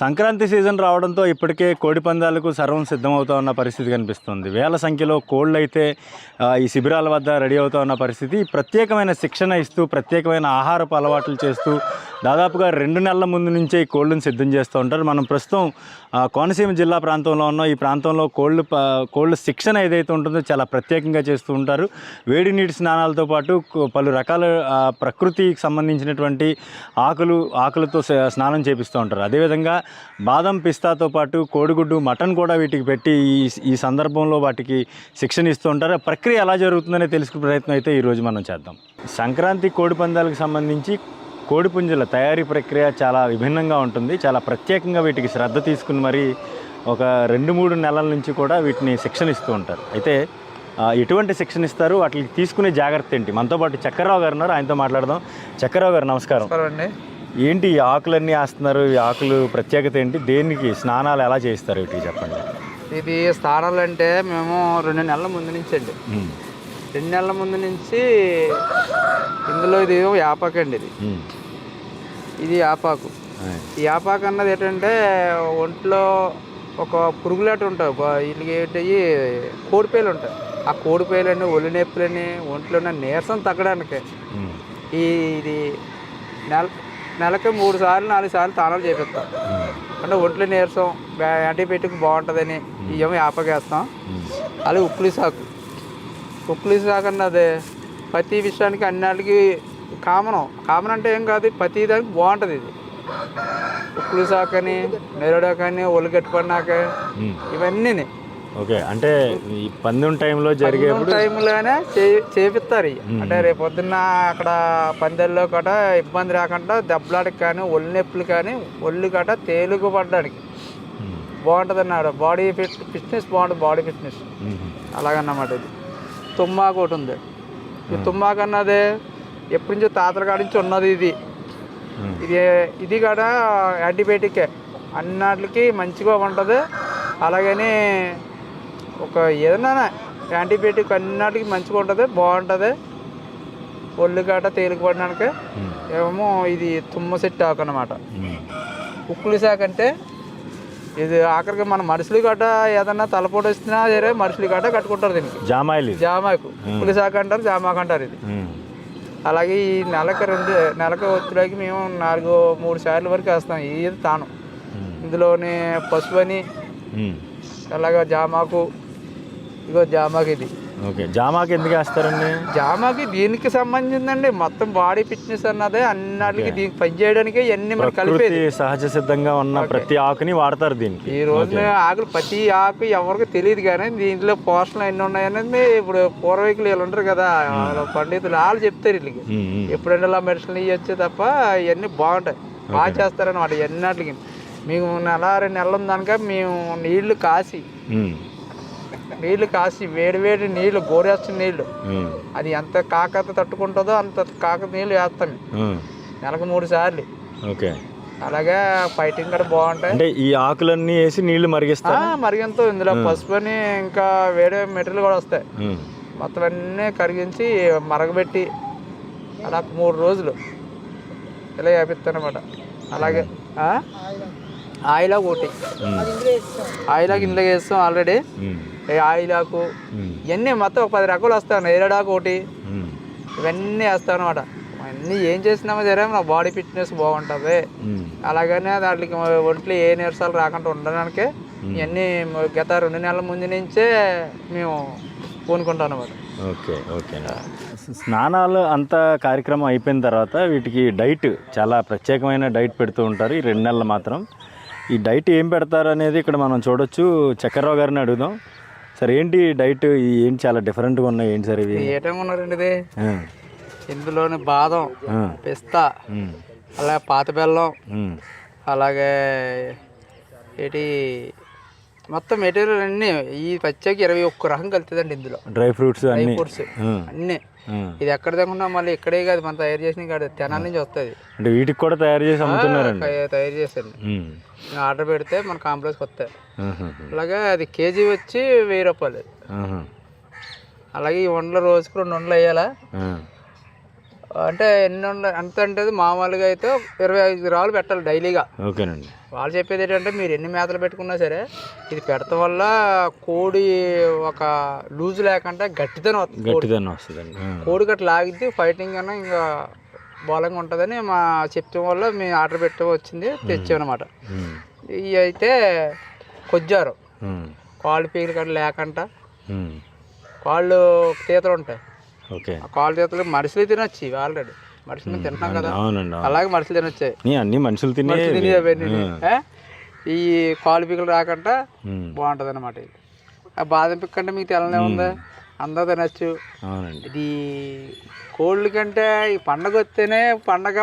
Sankranti season రావడంతో ఇప్పటికే కోడి పందాలకు సర్వం సిద్ధమవుతా ఉన్న పరిస్థితి కనిపిస్తుంది. వేల సంఖ్యలో కోళ్ళు అయితే ఈ శిబిరాల వద్ద రెడీ అవుతా ఉన్న పరిస్థితి. ప్రత్యేకమైన శిక్షణ ఇస్తూ ప్రత్యేకమైన ఆహారపు అలవాట్లు చేస్తూ దాదాపుగా 2 నెలల ముందు నుంచే ఈ కోళ్ళను సిద్ధం చేస్తూ ఉంటారు. మనం ప్రస్తుతం కోనసీమ జిల్లా ప్రాంతంలో ఉన్న ఈ ప్రాంతంలో కోళ్ళ శిక్షణ ఏదైతే ఉంటుందో చాలా ప్రత్యేకంగా చేస్తూ ఉంటారు. వేడి నీటి స్నానాలతో పాటు పలు రకాల ప్రకృతికి సంబంధించినటువంటి ఆకులతో స్నానం చేపిస్తూ ఉంటారు. అదేవిధంగా బాదం పిస్తాతో పాటు కోడిగుడ్డు మటన్ కూడా వీటికి పెట్టి ఈ సందర్భంలో వాటికి శిక్షణ ఇస్తూ ఉంటారు. ఆ ప్రక్రియ ఎలా జరుగుతుందనే తెలుసుకునే ప్రయత్నం అయితే ఈరోజు మనం చేద్దాం. సంక్రాంతి కోడి పందాలకు సంబంధించి కోడిపుంజుల తయారీ ప్రక్రియ చాలా విభిన్నంగా ఉంటుంది. చాలా ప్రత్యేకంగా వీటికి శ్రద్ధ తీసుకుని మరి ఒక 2-3 నెలల నుంచి కూడా వీటిని శిక్షణ ఇస్తూ ఉంటారు. అయితే ఎటువంటి శిక్షణ ఇస్తారు, వాటికి తీసుకునే జాగ్రత్త ఏంటి? మనతో పాటు చక్రరావు గారు ఉన్నారు, ఆయనతో మాట్లాడదాం. చక్రరావు గారు నమస్కారం. ఏంటి ఈ ఆకులన్నీ వేస్తున్నారు? ఈ ఆకులు ప్రత్యేకత ఏంటి? దేనికి స్నానాలు ఎలా చేయిస్తారు వీటికి చెప్పండి. ఇది స్నానాలు అంటే మేము 2 నెలల ముందు నుంచి అండి, 2 నెలల ముందు నుంచి ఇందులో ఇది యాపాకు అండి. ఇది యాపాకు. ఈ యాపాకు అన్నది ఏంటంటే ఒంట్లో ఒక పురుగులాట ఉంటాయి, వీటికి ఏంటి కోడిపేలు ఉంటాయి. ఆ కోడిపేలని ఒళ్ళు నొప్పులని ఒంట్లో ఉన్న నీరసం తగ్గడానికి ఇది నెలకి 3 సార్లు 4 సార్లు స్నానాలు చేపిస్తాం. అంటే ఒంట్లో నీరసం యాంటీబయాటిక్ బాగుంటుందని ఇవేమో యాపకేస్తాం. అలాగే ఉక్కులి సాకు అన్నది ప్రతి విషయానికి అన్నిటికి కామన్ అంటే ఏం కాదు, ప్రతి దానికి బాగుంటుంది. ఇది ఉక్కులి సాకు అని నెరడాకు అని ఒళ్ళు గట్టిపడినాక ఇవన్నీ ఓకే. అంటే ఈ పందెం టైంలో జరిగే టైంలోనే చేపిస్తారు. అంటే రేపు పొద్దున్న అక్కడ పందెల్లో కట ఇబ్బంది రాకుండా దెబ్బలాడికి కానీ ఒళ్ళు నొప్పులు కానీ ఒళ్ళు కట తేలిక పడడానికి బాగుంటుంది అన్నాడు. బాడీ ఫిట్నెస్ బాగుంటుంది, బాడీ ఫిట్నెస్ అలాగన్నమాట. ఇది తుమ్మాకు ఒకటి ఉంది. ఈ తుమ్మాకు అన్నది ఎప్పటి నుంచో తాతల కాడి నుంచి ఉన్నది. ఇది కూడా యాంటీబయాటికే, అన్నిటికి మంచిగా ఉంటుంది. అలాగని ఒక ఏదైనా యాంటీబయాటిక్ అన్నిటికి మంచిగా ఉంటుంది, బాగుంటుంది. ఒళ్ళు గట తేలిక పడడానికి ఏమో ఇది తుమ్మ సెట్ ఆకు అన్నమాట. ఉక్కులి శాఖ అంటే ఇది ఆఖరికి మన మనుషులు గట ఏదన్నా తలపోటు వస్తున్నా సరే మనుషులు గట కట్టుకుంటారు. దీనికి జామాకు ఉక్కులి శాఖ అంటారు, జామాకు అంటారు. ఇది అలాగే ఈ నెలకు వచ్చేలాకి మేము 3 సార్లు వరకు వేస్తాం. ఇది తాను ఇందులోనే పసుపు అని అలాగా జామాకు. ఇగో జామాకు. ఇది ఓకే. జామాకు ఎందుకు వేస్తారండి? జామాకి దీనికి సంబంధించిందండి. మొత్తం బాడీ ఫిట్నెస్ అన్నదే అన్నిటికి దీనికి పనిచేయడానికి ఇవన్నీ మనం కలిపేది. సహజ సిద్ధంగా ఉన్న ప్రతి ఆకుని వాడతారు దీనికి. ఈ రోజు ఆకులు ప్రతి ఆకు ఎవరికి తెలియదు, కానీ దీంట్లో పోషణలు ఎన్ని ఉన్నాయనేది ఇప్పుడు పూర్వీకులు వీళ్ళు ఉంటారు కదా పండితులు, వాళ్ళు చెప్తారు వీళ్ళకి. ఎప్పుడైనా ఇలా మెడిసిన్ ఇవ్వచ్చు తప్ప ఇవన్నీ బాగుంటాయి, బాగా చేస్తారనమాట. ఎన్నిటికి మేము 1-2 నెలలు ఉందనుక మేము నీళ్లు కాసి వేడి నీళ్లు, గోరేస్తున్న నీళ్లు, అది ఎంత కాకత తట్టుకుంటుందో అంత కాకత నీళ్ళు వేస్తాం నెలకు 3 సార్లు. ఓకే. అలాగే ఫైటింగ్ కూడా బాగుంటాయి. అంటే ఈ ఆకులన్నీ వేసి నీళ్లు మరిగంతో ఇందులో పసుపు అని ఇంకా వేరే మెటీరియల్ కూడా వస్తాయి. మొత్తం అన్నీ కరిగించి మరగబెట్టి అలా 3 రోజులు ఇలా వేపిస్తానమాట. అలాగే ఆయిలాకు ఇందులో వేస్తాం ఆల్రెడీ. ఆయిలాకు ఇవన్నీ మొత్తం ఒక 10 రకాలు వస్తాను. ఎరడాకు ఒకటి, ఇవన్నీ వేస్తాను అనమాట. అన్నీ ఏం చేసినామో సరే నా బాడీ ఫిట్నెస్ బాగుంటుంది. అలాగనే దాంట్లోకి ఒంట్లో ఏ నీరసాలు రాకుండా ఉండడానికి ఇవన్నీ గత 2 నెలల ముందు నుంచే మేము పూనుకుంటాం అనమాట. ఓకే. స్నానాలు అంతా కార్యక్రమం అయిపోయిన తర్వాత వీటికి డైట్, చాలా ప్రత్యేకమైన డైట్ పెడుతూ ఉంటారు ఈ 2 నెలలు మాత్రం. ఈ డైట్ ఏం పెడతారు అనేది ఇక్కడ మనం చూడొచ్చు. చక్రరావు గారిని అడుగుదాం. సార్, ఏంటి డైట్? ఏంటి చాలా డిఫరెంట్గా ఉన్నాయి, ఏంటి సార్ ఇవి? ఏటంగా ఉన్నారండి ఇది? ఇందులోని బాదం, పిస్తా, అలాగే పాత బెల్లం, అలాగే ఏంటి మొత్తం మెటీరియల్ అన్నీ ఈ పచ్చకి 21 రకం కలుతుందండి ఇందులో. డ్రై ఫ్రూట్స్ అన్నీ. ఇది ఎక్కడ తగ్గకుండా మళ్ళీ ఇక్కడే కాదు, మనం తయారు చేసిన కాదు, తెనాల నుంచి వస్తుంది. అంటే వీటికి కూడా తయారు చేసి అమ్ముతున్నారండి? తయారు చేశాను. ఆర్డర్ పెడితే మన కాంప్లెక్స్కి వస్తాయి. అలాగే అది కేజీ వచ్చి 1000 రూపాయలు. అలాగే ఈ వండలు రోజుకు 2 వండలు వేయాలా. అంటే ఎంత అంటే మామూలుగా అయితే 25 రాళ్ళు పెట్టాలి డైలీగా. ఓకేనండి. వాళ్ళు చెప్పేది ఏంటంటే మీరు ఎన్ని మేతలు పెట్టుకున్నా సరే ఇది పెడతాం వల్ల కోడి ఒక లూజ్ లేకుండా గట్టితనం వస్తుందండి. కోడి గట్టి లాగిద్ది ఫైటింగ్ అన్నా ఇంకా బలంగా ఉంటుందని మా చెప్పడం వల్ల మేము ఆర్డర్ పెట్ట వచ్చింది తెచ్చామన్నమాట. ఇవి అయితే కొజ్జారు కాళ్ళు పీకలు కట్ట లేకుండా కాళ్ళు తీతలు ఉంటాయి. ఓకే. కాళ్ళు తీతలు మనుషులు తినొచ్చు ఇవి ఆల్రెడీ మనుషులు తింటున్నాం కదా, అలాగే మనుషులు తినొచ్చాయి. అన్ని మనుషులు తిని ఈ కాలు పీకలు రాకుండా బాగుంటుంది అనమాట. ఇది ఆ బాదం పిక్ అంటే మీకు తెల్లనే ఉంది, అందరూ తినచ్చు. ఇది కోళ్ళ కంటే ఈ పండగ వస్తేనే పండగ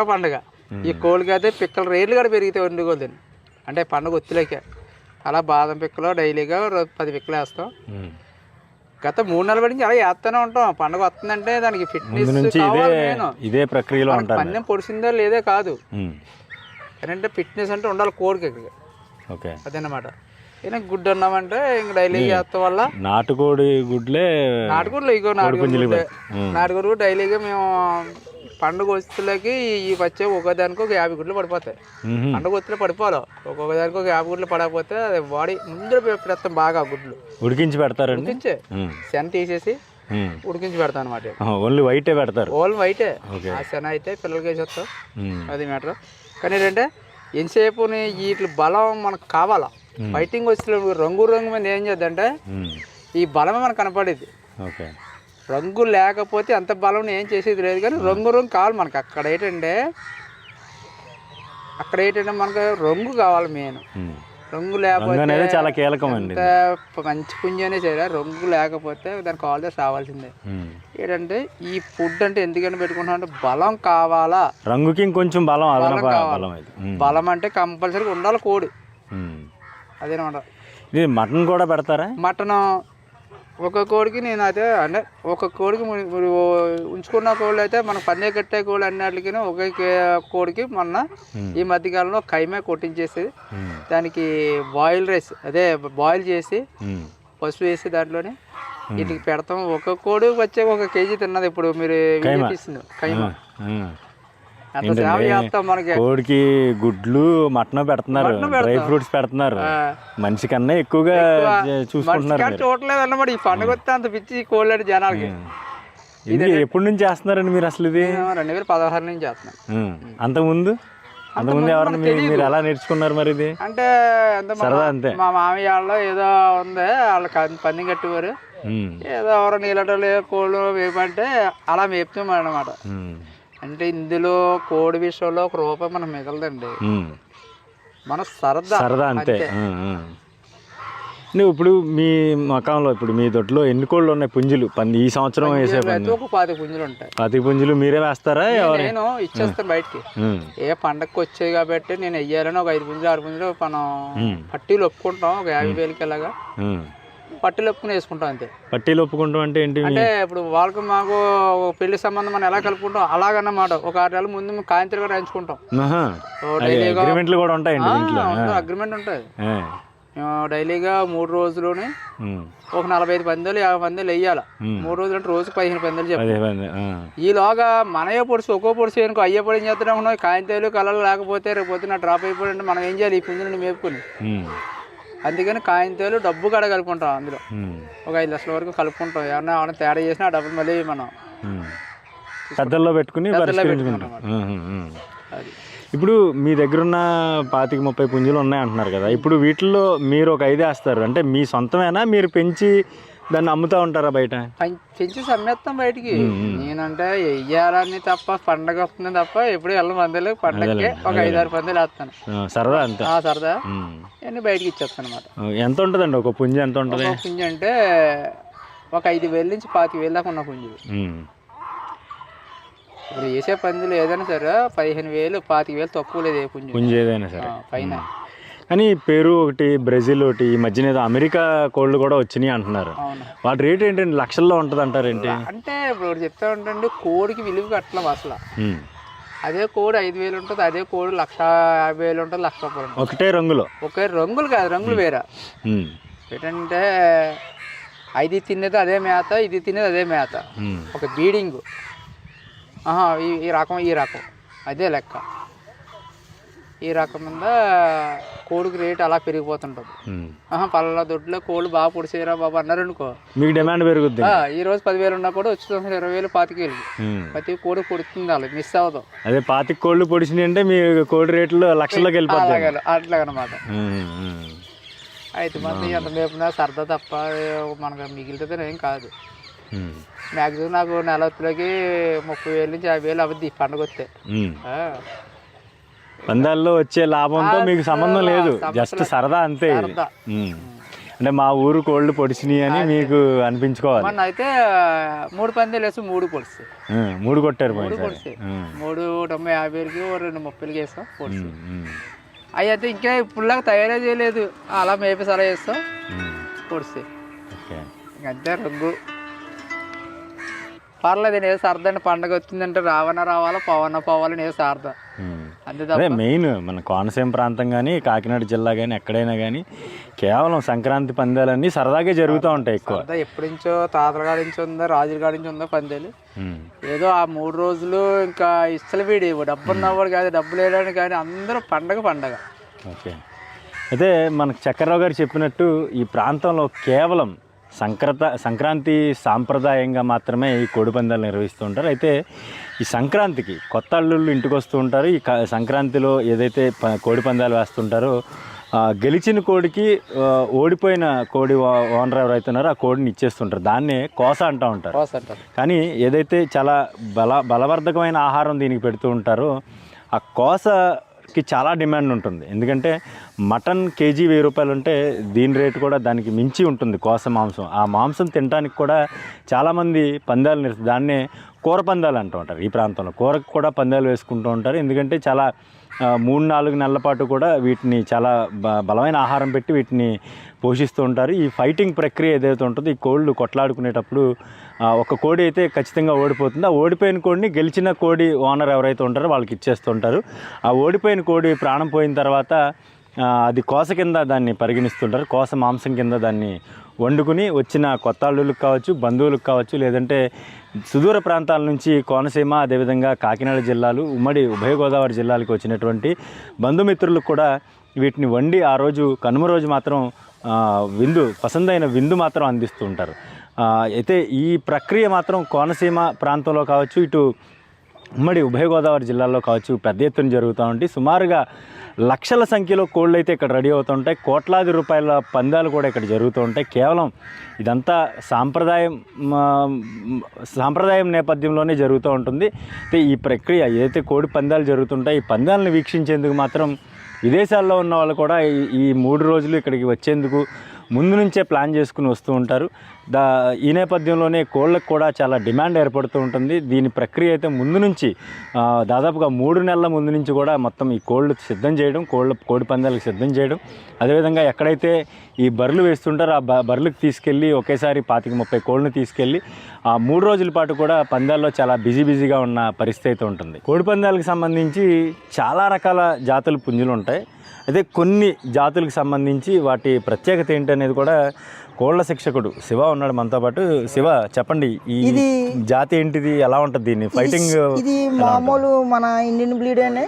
ఈ కోళ్ళకి అయితే పిక్కలు రేట్లు కూడా పెరిగితే వండుకోదు అంటే పండగ ఒత్తిలేకే. అలా బాదం పిక్కలు డైలీగా 10 పిక్కలు వేస్తాం. గత 3 నెలల నుంచి అలా వేస్తూనే ఉంటాం. పండగ వస్తుందంటే దానికి ఫిట్నెస్ ఇదే ప్రక్రియలో పందెం పొడిచిందో లేదే కాదు, ఏంటంటే ఫిట్నెస్ అంటే ఉండాలి కోడికి. ఓకే, అదన్నమాట. ఇలా గుడ్డు అన్నామంటే ఇంక డైలీ చేస్తాం వల్ల నాటుకోడి గుడ్లే ఇగో నాటుకోడి కూడా డైలీగా మేము పండుగ వస్తువులకి ఈ వచ్చే ఒకదానికి ఒక 50 గుడ్లు పడిపోతాయి. పండుగ వస్తువులు పడిపోవాలి, ఒక్కొక్కదానికి ఒక 50 గుడ్లు పడకపోతే అది బాడీ ముందర పెడతాం. బాగా గుడ్లు ఉడికించి పెడతారు, ఉడికించే శన తీసేసి ఉడికించి పెడతాం అనమాట. ఓన్లీ వైటే పెడతారు, ఓన్లీ వైటే. ఆ శన అయితే పిల్లలకి వేసేస్తాం, అది మ్యాటర్. కానీ ఏంటంటే ఎంతసేపు వీటి బలం మనకు కావాలా. ఫైటింగ్ వచ్చిన రంగు మీద ఏం చేద్దంటే ఈ బలమే మనకు కనపడేది. ఓకే, రంగు లేకపోతే అంత బలం ఏం చేసేది లేదు. కానీ రంగు కావాలి మనకు. అక్కడ ఏంటంటే మనకు రంగు కావాలి మెయిన్. రంగు లేకపోతే చాలా కీలకమండి. మంచి పుంజనే సరే రంగు లేకపోతే దానికి ఆల్రెడీ రావాల్సిందే. ఏంటంటే ఈ ఫుడ్ అంటే ఎందుకని పెట్టుకుంటున్నాం అంటే బలం కావాలా, రంగుకి ఇంకొంచెం బలం కావాలి. బలం అంటే కంపల్సరీగా ఉండాలి కోడి. అదేనమాట. ఇది మటన్ కూడా పెడతారా? మటన్ ఒక కోడికి నేను అయితే అంటే ఒక కోడికి ఉంచుకున్న కోళ్ళు అయితే మనకు పన్నే కట్టే కోళ్ళు అన్నిటికీ ఒకే కోడికి మొన్న ఈ మధ్యకాలంలో కైమే కొట్టించేసి దానికి బాయిల్ రైస్ బాయిల్ చేసి పసుపు వేసి దాంట్లోనే వీటికి పెడతాం. ఒక కోడి వచ్చే 1 కేజీ తిన్నది. ఇప్పుడు మీరు తీస్తుంది కైమా. కోడికి గుడ్లు మటన్ పెడుతున్నారు, డ్రై ఫ్రూట్స్ పెడుతున్నారు. మనిషి కన్నా ఎక్కువగా చూసుకుంటున్నారు. చూడలేదు అన్నమాట. ఈ పండుగ వస్తే అంత పిచ్చి కోళ్ళ జనాలకి. ఇది ఎప్పటి నుంచి చేస్తున్నారండి మీరు అసలు? ఇది 2016 నుంచి చేస్తున్నాను. అంతకుముందు ఎవరైనా మీరు ఎలా నేర్చుకున్నారు మరి? ఇది అంటే సరదా అంతే. మా మామయ్య వాళ్ళు ఏదో ఉంది, వాళ్ళకి పంది కట్టేవారు. ఏదో ఎవరో నీళ్ళలో కోళ్ళు వేపంటే అలా మేపుతాం అన్నమాట. అంటే ఇందులో కోడి విషయంలో 1 రూపాయి మనకు మిగలదండి, మన సరదా అంతే. ఇప్పుడు మీ మకాంలో ఇప్పుడు మీ దొడ్లో ఎన్ని కోళ్ళు ఉన్నాయి పుంజులు? ఈ సంవత్సరం వేసే ఒక 10 పుంజులు ఉంటాయి. 10 పుంజులు మీరే వేస్తారా? నేను ఇచ్చేస్తాను బయటికి. ఏ పండగకి వచ్చాయి కాబట్టి నేను వెయ్యాలని ఒక 5 పుంజులు 6 పుంజులు మనం పట్టీలు ఒప్పుకుంటాం. ఒక 50,000కి అలాగా పట్టీలు ఒప్పుకుని వేసుకుంటాం అంతే. పట్టీలు ఒప్పుకుంటాం అంటే ఏంటి? అంటే ఇప్పుడు వాళ్ళకి మాకు పెళ్లి సంబంధం మనం ఎలా కలుపుకుంటాం అలాగన్నమాట. ఒక 6 నెలల ముందు కాయంత్రి కూడా రాయించుకుంటాం. అగ్రిమెంట్లు కూడా ఉంటాయండి, అగ్రిమెంట్ ఉంటుంది. డైలీగా 3 రోజులోనే ఒక 45 పందాలు 50 పందాలు వెయ్యాలి. 3 రోజులు అంటే రోజుకి 15 పందాలు చెప్పాలి. ఈలోగా మనయే పొడిచి ఒక్కో పొడిచి అనుకో అయ్యే పొడి ఏం చేస్తున్నాం, కాయంతాలు కలలు లేకపోతే రేపు పొద్దున డ్రాప్ అయిపోయింటే మనం ఏం చేయాలి? ఈ పుంజుని మేపుకొని. అందుకని కాయంతాలు డబ్బు కాడ కలుపుకుంటాం. అందులో ఒక 5 లక్షల వరకు కలుపుకుంటాం. ఏమన్నా తేడా చేసినా ఆ డబ్బులు మళ్ళీ మనం పెద్దల్లో పెట్టుకుని అది. ఇప్పుడు మీ దగ్గర ఉన్న 25-30 పుంజులు ఉన్నాయి అంటున్నారు కదా. ఇప్పుడు వీటిల్లో మీరు ఒక 5 వేస్తారు అంటే మీ సొంతమేనా? మీరు పెంచి దాన్ని అమ్ముతూ ఉంటారా బయట? పెంచి అమ్మేస్తాం బయటికి. నేనంటే వెయ్యాలని తప్ప పండగ వస్తుంది తప్ప ఎప్పుడు వెళ్ళం పందాలు. పండగకి ఒక 5-6 పందాలు వేస్తాను, సరదా అంతే. సరదా అన్నీ బయటకి ఇచ్చేస్తాను అనమాట. ఎంత ఉంటుందండి ఒక పుంజు? ఎంత ఉంటుంది? ఒక పుంజు అంటే ఒక 5,000 నుంచి 25,000 దాకా ఉన్న పుంజులు. ఇప్పుడు వేసే పందులు ఏదైనా సరే 15,000 25,000 తక్కువ లేదు ఏ పుంజు ఏదైనా సరే పైన. కానీ పెరు ఒకటి, బ్రెజిల్ ఒకటి, ఈ మధ్యన ఏదో అమెరికా కోళ్ళు కూడా వచ్చినాయి అంటున్నారు. వాటి రేట్ ఏంటండి? లక్షల్లో ఉంటుంది అంటారు ఏంటి? అంటే ఇప్పుడు చెప్తా ఉంటాండి, కోడికి విలువ కట్టలేం అసలు. అదే కోడి 5,000 ఉంటుంది, అదే కోడి 1,50,000 ఉంటుంది, 1,00,000 రూపాయలు. ఒకటే రంగులో? ఒకే రంగులు కాదు, రంగులు వేరే. ఏంటంటే ఇది తినేది అదే మేత, ఇది తినేది అదే మేత. ఒక బీడింగ్ ఈ రకం అదే లెక్క. ఈ రకం మీద కోడికి రేటు అలా పెరిగిపోతుంటుంది. పలానా దొడ్లో కోళ్ళు బాగా పొడిచేయరా బాబు అన్నారు అనుకో, మీకు డిమాండ్ పెరుగుద్ది. ఈ రోజు 10,000 ఉన్నా కూడా వచ్చి 20,000 25,000 ప్రతి కోడి పొడుతుంది, వాళ్ళు మిస్ అవ్వదు. అదే 25 కోళ్ళు పొడిచినాయి అంటే మీ కోడి రేట్లు లక్షల్లోకి వెళ్ళిపోతాయి. అట్లాగనమాట. అయితే మంది ఎంత మేపునా సరదా తప్ప మనకు మిగిలితే ఏం కాదు. మ్యాక్సిమం నాకు నెలలోకి 30,000 నుంచి 50,000 అవుద్ది పండుగ వస్తే. పందాల్లో వచ్చే లాభంతో మీకు సంబంధం లేదు, జస్ట్ సరదా అంతే. అంటే మా ఊరు కోళ్ళు పొడిచినాయి అని మీకు అనిపించుకోవాలి. మొన్న అయితే 3 పందాలు వేసి 3 పొడిచి 3 కొట్టారు. 3 90,50,000కి 2 30,000కి వేస్తాం పొడిచి. అవి అయితే ఇంకా ఇప్పుడులాగా తయారే చేయలేదు, అలా మేపి సరే చేస్తాం పొడిచి. ఇంకంతే రంగు పర్లేదు. నేను సరదా పండుగ వచ్చిందంటే రావాలా పోవాలని నేను సరదా అంతే. అదే మెయిన్ మన కోనసీమ ప్రాంతం కానీ కాకినాడ జిల్లా కానీ ఎక్కడైనా కానీ కేవలం సంక్రాంతి పందాలన్నీ సరదాగా జరుగుతూ ఉంటాయి ఎక్కువ. ఎప్పటి నుంచో తాతల కాడి నుంచి ఉందా, రాజుల కాడి నుంచి ఉందా పందాలు. ఏదో ఆ 3 రోజులు ఇంకా ఇస్తలు వీడి డబ్బు ఉన్నవాడు కాదు, డబ్బులు వేయడానికి కానీ అందరూ పండగ. ఓకే. అయితే మనకు చక్రరావు గారు చెప్పినట్టు ఈ ప్రాంతంలో కేవలం సంక్రాంతి సాంప్రదాయంగా మాత్రమే ఈ కోడి పందాలు నిర్వహిస్తూ ఉంటారు. అయితే ఈ సంక్రాంతికి కొత్త అల్లుళ్ళు ఇంటికి వస్తూ ఉంటారు. ఈ సంక్రాంతిలో ఏదైతే కోడి పందాలు వేస్తుంటారో గెలిచిన కోడికి ఓడిపోయిన కోడి ఓనర్ ఎవరైతే ఉన్నారో ఆ కోడిని ఇచ్చేస్తుంటారు. దాన్నే కోస అంటూ ఉంటారు. కానీ ఏదైతే చాలా బలవర్ధకమైన ఆహారం దీనికి పెడుతూ ఉంటారో ఆ కోసకి చాలా డిమాండ్ ఉంటుంది. ఎందుకంటే మటన్ కేజీ 1000 రూపాయలు ఉంటే దీని రేటు కూడా దానికి మించి ఉంటుంది కోస మాంసం. ఆ మాంసం తినడానికి కూడా చాలామంది పందాలు దాన్నే కూర పందాలు అంటూ ఉంటారు. ఈ ప్రాంతంలో కూరకు కూడా పందాలు వేసుకుంటూ ఉంటారు. ఎందుకంటే చాలా 3-4 నెలల పాటు కూడా వీటిని చాలా బలమైన ఆహారం పెట్టి వీటిని పోషిస్తూ ఉంటారు. ఈ ఫైటింగ్ ప్రక్రియ ఏదైతే ఉంటుందో ఈ కోళ్ళు కొట్లాడుకునేటప్పుడు ఒక కోడి అయితే ఖచ్చితంగా ఓడిపోతుంది. ఆ ఓడిపోయిన కోడిని గెలిచిన కోడి ఓనర్ ఎవరైతే ఉంటారో వాళ్ళకి ఇచ్చేస్తుంటారు. ఆ ఓడిపోయిన కోడి ప్రాణం పోయిన తర్వాత అది కోస కింద దాన్ని పరిగణిస్తుంటారు. కోస మాంసం కింద దాన్ని వండుకుని వచ్చిన కొత్త అల్లులకు కావచ్చు, బంధువులకు కావచ్చు, లేదంటే సుదూర ప్రాంతాల నుంచి కోనసీమ అదేవిధంగా కాకినాడ జిల్లాలు, ఉమ్మడి ఉభయ గోదావరి జిల్లాలకు వచ్చినటువంటి బంధుమిత్రులకు కూడా వీటిని వండి ఆ రోజు కనుమ రోజు మాత్రం పసందైన విందు మాత్రం అందిస్తూ ఉంటారు. అయితే ఈ ప్రక్రియ మాత్రం కోనసీమ ప్రాంతంలో కావచ్చు, ఇటు ఉమ్మడి ఉభయ గోదావరి జిల్లాల్లో కావచ్చు పెద్ద ఎత్తున జరుగుతూ ఉంటాయి. సుమారుగా లక్షల సంఖ్యలో కోళ్ళు అయితే ఇక్కడ రెడీ అవుతూ ఉంటాయి. కోట్లాది రూపాయల పందాలు కూడా ఇక్కడ జరుగుతూ ఉంటాయి. కేవలం ఇదంతా సాంప్రదాయం నేపథ్యంలోనే జరుగుతూ ఉంటుంది. అయితే ఈ ప్రక్రియ ఏదైతే కోడి పందాలు జరుగుతుంటాయి, ఈ పందాలను వీక్షించేందుకు మాత్రం విదేశాల్లో ఉన్న వాళ్ళు కూడా ఈ 3 రోజులు ఇక్కడికి వచ్చేందుకు ముందు నుంచే ప్లాన్ చేసుకుని వస్తూ ఉంటారు. ఈ నేపథ్యంలోనే కోళ్ళకు కూడా చాలా డిమాండ్ ఏర్పడుతూ ఉంటుంది. దీని ప్రక్రియ అయితే ముందు నుంచి దాదాపుగా 3 నెలల ముందు నుంచి కూడా మొత్తం ఈ కోళ్ళు సిద్ధం చేయడం, కోడి పందాలకు సిద్ధం చేయడం, అదేవిధంగా ఎక్కడైతే ఈ బర్రెలు వేస్తుంటారో ఆ బర్రెలకు తీసుకెళ్ళి ఒకేసారి 25-30 కోళ్ళను తీసుకెళ్ళి ఆ 3 రోజుల పాటు కూడా పందాల్లో చాలా బిజీగా ఉన్న పరిస్థితి అయితే ఉంటుంది. కోడి పందాలకు సంబంధించి చాలా రకాల జాతుల పుంజులు ఉంటాయి. అయితే కొన్ని జాతులకు సంబంధించి వాటి ప్రత్యేకత ఏంటనేది కూడా కోళ్ళ శిక్షకుడు శివ ఉన్నాడు మనతో పాటు. శివ, చెప్పండి, ఈ జాతి ఏంటిది, ఎలా ఉంటుంది దీన్ని ఫైటింగ్? ఇది మామూలు మన ఇండియన్ బ్లీడ్ అనే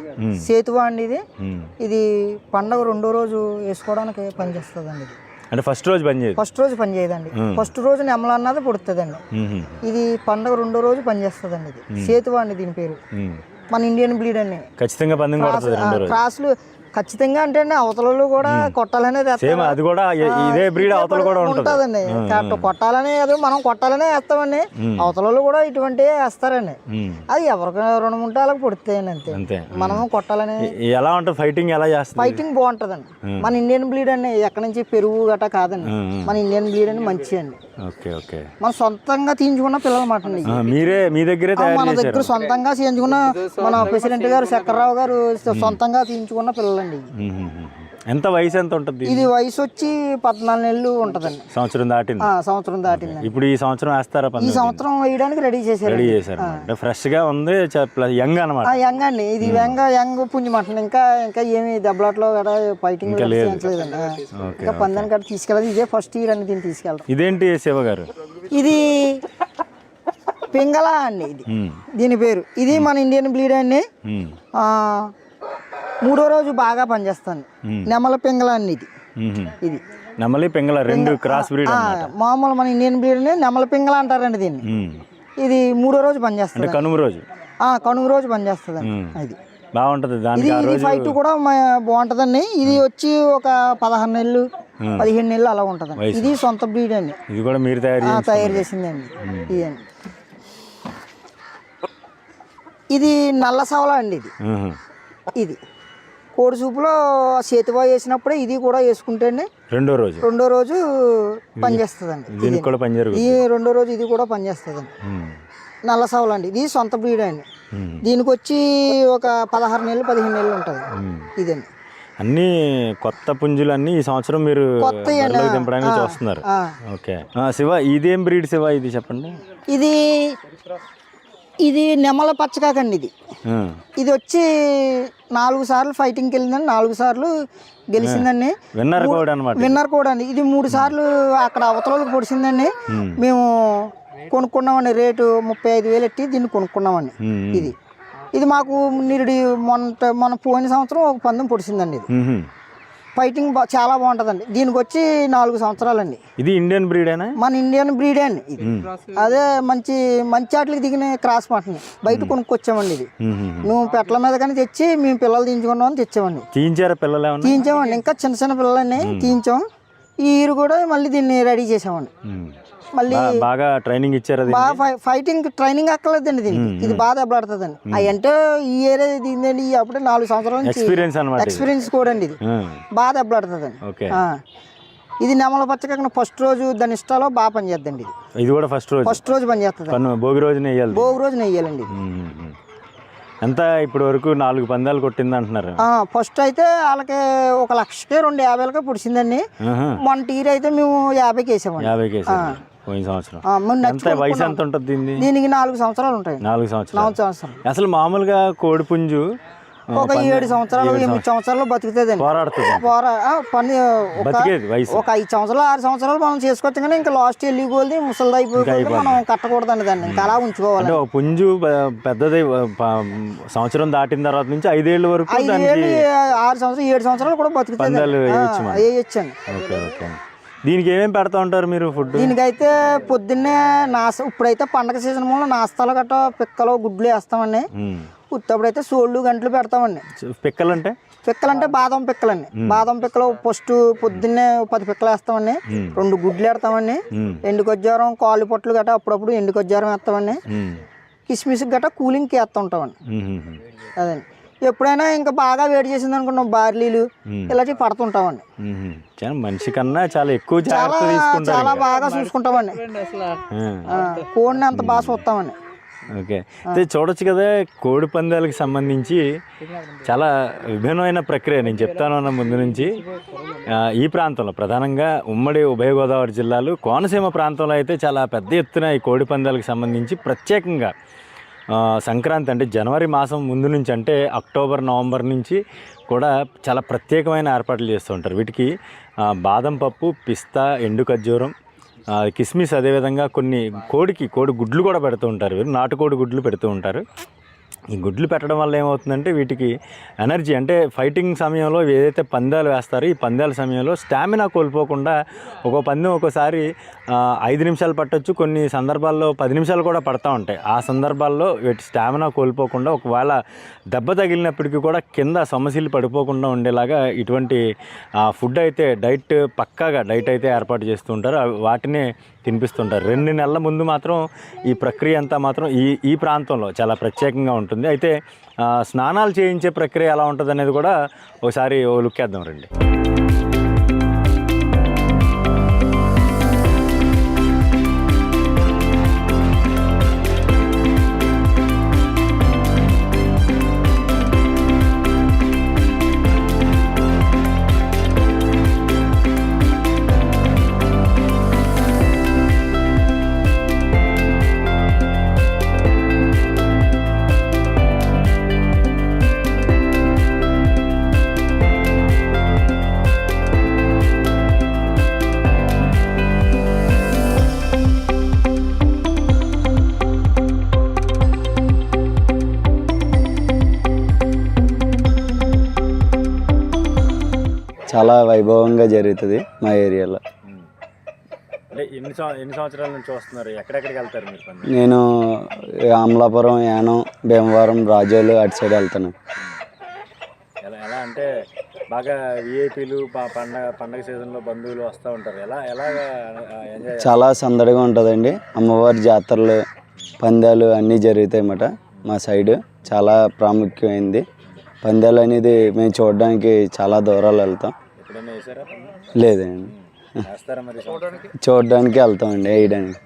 సేతువా అండి. ఇది పండగ 2వ రోజు వేసుకోవడానికి పనిచేస్తుందండి. అంటే ఫస్ట్ రోజు పనిచేయదండి. ఫస్ట్ రోజు నెమల అన్నది పుడుతుందండి. ఇది పండగ 2వ రోజు పనిచేస్తుందండి. ఇది సేతువా అండి దీని పేరు. మన ఇండియన్ బ్లీడ్ అని ఖచ్చితంగా క్రాస్లు ఖచ్చితంగా అంటే అవతలలో కూడా కొట్టాలనేది అది కూడా ఇదే బ్రీడ్ అవతల కూడా ఉంటుందండి. కొట్టాలనే కాదు, మనం కొట్టాలనే వేస్తామండి. అవతలలో కూడా ఇటువంటి వేస్తారండి. అది ఎవరికి 2-3 టాలకు పుడుతాయండి అంతే. మనము కొట్టాలని ఎలా ఉంటుంది ఫైటింగ్ ఎలా చేస్తారు? ఫైటింగ్ బాగుంటుందండి. మన ఇండియన్ బ్లీడ్ అండి, ఎక్కడి నుంచి పెరుగు గట్రా కాదండి. మన ఇండియన్ బ్లీడ్ అని మంచి అండి. మనం సొంతంగా తీయించుకున్న పిల్లలు మాట అండి. మీ దగ్గరే మన దగ్గర సొంతంగా చేయించుకున్న మన ప్రెసిడెంట్ గారు చక్రరావు గారు సొంతంగా తీయించుకున్న పిల్లలండి. ఎంత వయసు ఎంత ఉంటుంది? ఇది వయసు వచ్చి 14 నెలలు ఉంటదండి. సంవత్సరం దాటింది. ఇప్పుడు ఈ సంవత్సరం వేస్తారా? ఈ సంవత్సరం వేయడానికి రెడీ చేశారు. అంటే ఫ్రెష్ గా ఉంది, యంగ్ అన్నమాట. యంగ్ అండి, ఇది యంగ్ పుంజి మటన్. ఇంకా ఏమి దెబ్బలాట్లో గట్రా ఫైటింగ్ లేదండి. ఇంకా పందాన్ని గట్రా తీసుకెళ్ళదు. ఇదే ఫస్ట్ ఇయర్ అని దీన్ని తీసుకెళ్ళారు. ఇదేంటి శివ గారు? ఇది పింగళ అండి ఇది దీని పేరు. ఇది మన ఇండియన్ బ్రీడ్ అండి. 3వ రోజు బాగా పనిచేస్తుంది. నెమల పింగళ అండి ఇది. ఇది నెమలి పింగళ రెండు క్రాస్ బ్రీడ్ మామూలు మన ఇండియన్ బ్రీడ్ నెమల పింగళ అంటారండి దీన్ని. ఇది 3వ రోజు పనిచేస్తుంది. కనుమ రోజు రోజు పనిచేస్తుందండి. అది బాగుంటది. దానికి ఇది ఫైట్ కూడా బాగుంటదండి. ఇది వచ్చి ఒక 16 నెలలు 15 నెలలు అలా ఉంటదండి. ఇది సొంత బ్రీడ్ అండి. ఇది కూడా మీరు తయారు చేసిందండి. ఇదండి ఇది నల్ల సవల అండి. ఇది ఇది కోడి సూపులో చేతివా వేసినప్పుడే ఇది కూడా వేసుకుంటే రెండో రోజు పనిచేస్తుందండి. ఈ 2వ రోజు ఇది కూడా పనిచేస్తుందండి. నల్ల సవల అండి. ఇది సొంత బ్రీడ్ అండి. దీనికి వచ్చి ఒక 16 నెలలు 15 నెలలు ఉంటుంది. ఇదండి అన్ని కొత్త పుంజులు అన్ని ఈ సంవత్సరం మీరు దింపడానికి చూస్తున్నారు. ఓకే శివ, ఇదేం బ్రీడ్ శివ? ఇది చెప్పండి. ఇది నెమల పచ్చకాకండి. ఇది వచ్చి 4 సార్లు ఫైటింగ్కి వెళ్ళిందండి. 4 సార్లు గెలిచిందండి. విన్నర్ కూడా అండి. ఇది 3 సార్లు అక్కడ అవతలకి పొడిచిందండి. మేము కొనుక్కున్నామండి. రేటు 35,000 ఎట్టి దీన్ని కొనుక్కున్నామండి. ఇది మాకు మొన్న పోయిన సంవత్సరం ఒక పందెం పొడిచిందండి. ఇది ఫైటింగ్ చాలా బాగుంటుందండి. దీనికి వచ్చి 4 సంవత్సరాలండి. ఇది ఇండియన్ బ్రీడ్ మన ఇండియన్ బ్రీడే అండి. ఇది అదే మంచి ఆటలకి దిగిన క్రాస్ మాటని బయట కొనుక్కొచ్చామండి. ఇది నువ్వు పెట్టల మీద కానీ తెచ్చి మేము పిల్లలు తీయించుకున్నామని తెచ్చామండి. తీయించామండి. ఇంకా చిన్న పిల్లలన్నీ తీయించాం. ఈ ఇయర్ కూడా మళ్ళీ దీన్ని రెడీ చేసామండి. మళ్ళీ బాగా ట్రైనింగ్ ఇచ్చారు. ఫైటింగ్ ట్రైనింగ్ అక్కర్లేదండి దీనికి. ఇది బాగా దెబ్బలాడుతుందండి. అవి అంటే ఈ ఏరియా దీందండి. అప్పుడే 4 సంవత్సరాల నుంచి ఎక్స్పీరియన్స్ కూడా అండి. ఇది బాగా దెబ్బలాడుతుందండి. ఇది నెమల పచ్చకాక ఫస్ట్ రోజు దాని ఇష్టాలో బాగా పనిచేద్దండి. ఇది కూడా ఫస్ట్ రోజు పనిచేస్తుంది. భోగి రోజున వేయాలండి. ఎంత ఇప్పటి వరకు 4 పందాలు కొట్టింది అంటున్నారు. ఫస్ట్ అయితే వాళ్ళకి 1,00,000కి 2,50,000కి పుడిచిందండి. మొన్న టీర్ అయితే మేము 50కి వేసామండి. 50కి వేసాం పోయిన సంవత్సరం. వయసు ఎంత ఉంటుంది దీనికి 4 సంవత్సరాలు ఉంటాయి. 4 సంవత్సరాలు. అసలు మామూలుగా కోడి పుంజు ఒక 7 సంవత్సరాలు 8 సంవత్సరాలు బతుకుతుంది. ఒక 5 సంవత్సరాలు 6 సంవత్సరాలు మనం చేసుకోవచ్చు. కానీ ఇంకా లాస్ట్ వెళ్ళి కోల్ది ముసలిది అయిపోయి మనం కట్టకూడదండి దాన్ని. ఇంకా అలా ఉంచుకోవాలి. పుంజు పెద్దది సంవత్సరం దాటిన తర్వాత నుంచి 5 ఏళ్ళ వరకు 6 సంవత్సరాలు 7 సంవత్సరాలు కూడా బతుకుతుంది. వేయచ్చండి. దీనికి ఏమేమి పెడతా ఉంటారు మీరు ఫుడ్? దీనికైతే పొద్దున్నే ఇప్పుడైతే పండగ సీజన్ మూల నాస్తాలు గట్ట పిక్కలు గుడ్లు వేస్తామండి. ఉత్తప్పుడైతే సోళ్ళు గంటలు పెడతామండి. పిక్కలంటే బాదం పిక్కలండి. బాదం పిక్కలు పొద్దున్నే 10 పిక్కలు వేస్తామండి. 2 గుడ్లు వేస్తామండి. ఎండు కొజ్జారం కాళ్ళు పొట్లు గట్ట అప్పుడప్పుడు ఎండు కొజ్జారం వేస్తామండి. కిస్మిస్ గట్ట కూలింగ్కి వేస్తూ ఉంటామండి. అదండి. ఎప్పుడైనా ఇంకా బాగా వేడి చేసింది అనుకున్నాం బార్లీలు ఇలాంటివి పడుతుంటామండి. మనిషి కన్నా చాలా ఎక్కువ చాలా బాగా చూసుకుంటామండి. కోడిని అంత బాగా చూస్తామండి. ఓకే, అయితే చూడొచ్చు కదా, కోడి పందాలకు సంబంధించి చాలా విభిన్నమైన ప్రక్రియ. నేను చెప్తాను ముందు నుంచి. ఈ ప్రాంతంలో ప్రధానంగా ఉమ్మడి ఉభయ గోదావరి జిల్లాలు కోనసీమ ప్రాంతంలో అయితే చాలా పెద్ద ఎత్తున ఈ కోడి పందాలకు సంబంధించి ప్రత్యేకంగా సంక్రాంతి అంటే జనవరి మాసం ముందు నుంచి, అంటే అక్టోబర్ నవంబర్ నుంచి కూడా చాలా ప్రత్యేకమైన ఏర్పాట్లు చేస్తూ ఉంటారు. వీటికి బాదం పప్పు, పిస్తా, ఎండు ఖర్జూరం, కిస్మిస్, అదేవిధంగా కోడి గుడ్లు కూడా పెడుతూ ఉంటారు. వీరు నాటుకోడి గుడ్లు పెడుతూ ఉంటారు. ఈ గుడ్లు పెట్టడం వల్ల ఏమవుతుందంటే వీటికి ఎనర్జీ, అంటే ఫైటింగ్ సమయంలో ఏదైతే పందాలు వేస్తారో ఈ పందాల సమయంలో స్టామినా కోల్పోకుండా, ఒక్కో పందెం ఒక్కోసారి 5 నిమిషాలు పట్టొచ్చు, కొన్ని సందర్భాల్లో 10 నిమిషాలు కూడా పడతా ఉంటాయి. ఆ సందర్భాల్లో వీటి స్టామినా కోల్పోకుండా, ఒకవేళ దెబ్బ తగిలినప్పటికీ కూడా కింద సమస్యలు పడిపోకుండా ఉండేలాగా ఇటువంటి ఫుడ్ అయితే పక్కాగా డైట్ అయితే ఏర్పాటు చేస్తూ ఉంటారు. వాటినే తినిపిస్తుంటారు. 2 నెలల ముందు మాత్రం ఈ ప్రక్రియ అంతా మాత్రం ఈ ప్రాంతంలో చాలా ప్రత్యేకంగా ఉంటుంది. అయితే స్నానాలు చేయించే ప్రక్రియ ఎలా ఉంటుంది అనేది కూడా ఒకసారి లుక్ వేద్దాం రండి. చాలా వైభవంగా జరుగుతుంది మా ఏరియాలో. అంటే ఎన్ని సంవత్సరాల నుంచి వస్తున్నారు? ఎక్కడెక్కడికి వెళ్తారు మీరు పందాలు? నేను అమలాపురం, యానం, భీమవరం, రాజోలు అటు సైడ్ వెళ్తాను. ఎలా ఎలా అంటే బాగా విఐపీలు పండగ సీజన్లో బంధువులు వస్తూ ఉంటారు. ఎలాగా ఎంజాయ్? చాలా సందడిగా ఉంటుందండి. అమ్మవారి జాతరలు, పందాలు అన్నీ జరుగుతాయి అన్నమాట. మా సైడ్ చాలా ప్రాముఖ్యమైంది పందాలు అనేది. మేము చూడడానికి చాలా దూరాలు వెళ్తాం. ఎప్పుడైనా వేసారా పందెం? లేదండి, వేస్తారా మరి? చూడడానికి వెళ్తామండి, వేయడానికి.